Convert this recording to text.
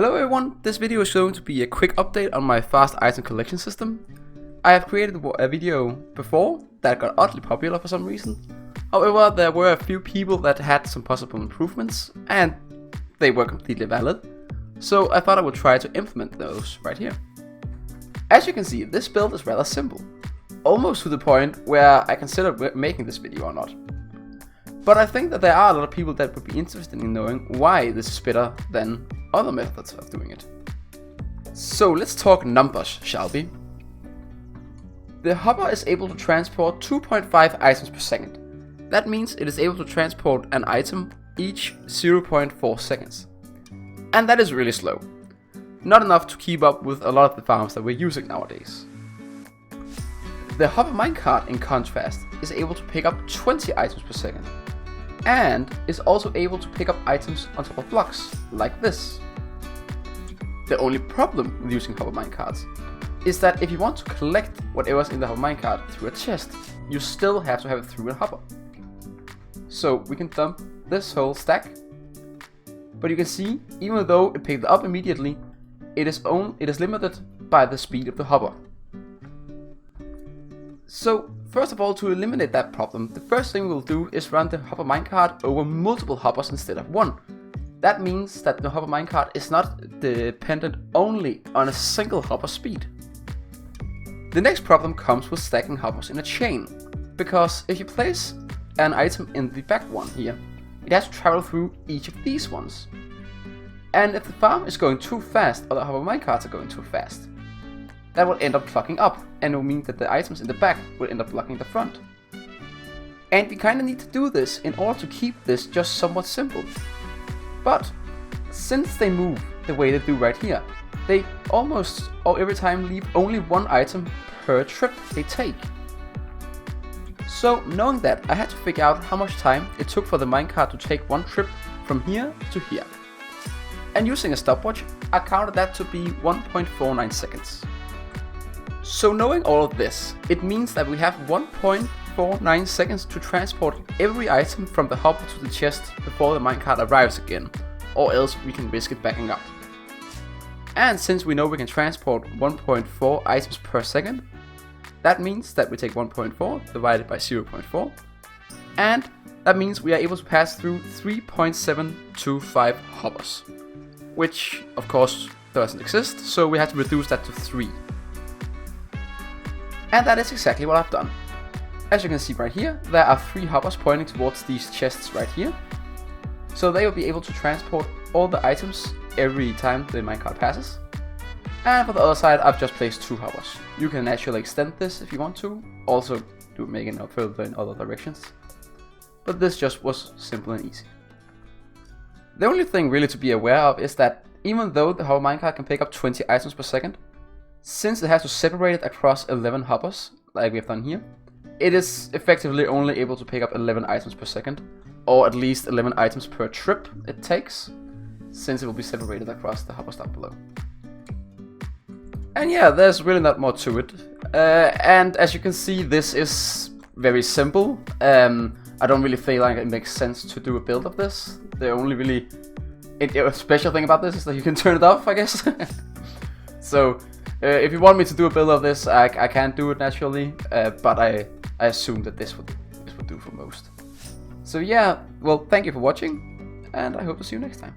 Hello everyone, this video is going to be a quick update on my fast item collection system. I have created a video before that got oddly popular for some reason. However, there were a few people that had some possible improvements and they were completely valid. So I thought I would try to implement those right here. As you can see, this build is rather simple. Almost to the point where I considered making this video or not. But I think that there are a lot of people that would be interested in knowing why this is better than other methods of doing it. So let's talk numbers, shall we? The hopper is able to transport 2.5 items per second. That means it is able to transport an item each 0.4 seconds. And that is really slow. Not enough to keep up with a lot of the farms that we're using nowadays. The hopper minecart, in contrast, is able to pick up 20 items per second. And is also able to pick up items on top of blocks, like this. The only problem with using hopper minecarts is that if you want to collect whatever's in the hopper minecart through a chest, you still have to have it through a hopper. So we can dump this whole stack, but you can see, even though it picked it up immediately, it is limited by the speed of the hopper. So first of all, to eliminate that problem, the first thing we'll do is run the hopper minecart over multiple hoppers instead of one. That means that the hopper minecart is not dependent only on a single hopper speed. The next problem comes with stacking hoppers in a chain, because if you place an item in the back one here, it has to travel through each of these ones. And if the farm is going too fast or the hopper minecarts are going too fast, that will end up clogging up, and it will mean that the items in the back will end up blocking the front. And we kinda need to do this in order to keep this just somewhat simple. But since they move the way they do right here, they almost or every time leave only one item per trip they take. So knowing that, I had to figure out how much time it took for the minecart to take one trip from here to here. And using a stopwatch, I counted that to be 1.49 seconds. So knowing all of this, it means that we have 1.49 seconds to transport every item from the hopper to the chest before the minecart arrives again, or else we can risk it backing up. And since we know we can transport 1.4 items per second, that means that we take 1.4 divided by 0.4, and that means we are able to pass through 3.725 hoppers, which of course doesn't exist, so we have to reduce that to 3. And that is exactly what I've done. As you can see right here, there are 3 hoppers pointing towards these chests right here. So they will be able to transport all the items every time the minecart passes. And for the other side, I've just placed 2 hoppers. You can actually extend this if you want to, also do make it further in other directions. But this just was simple and easy. The only thing really to be aware of is that even though the hopper minecart can pick up 20 items per second, since it has to separate it across 11 hoppers, like we have done here, it is effectively only able to pick up 11 items per second, or at least 11 items per trip it takes, since it will be separated across the hoppers down below. And yeah, there's really not more to it. And as you can see, this is very simple. I don't really feel like it makes sense to do a build of this. The only really special thing about this is that you can turn it off, I guess. So if you want me to do a build of this, I can do it naturally, but I assume that this would do for most. So yeah, well, thank you for watching, and I hope to see you next time.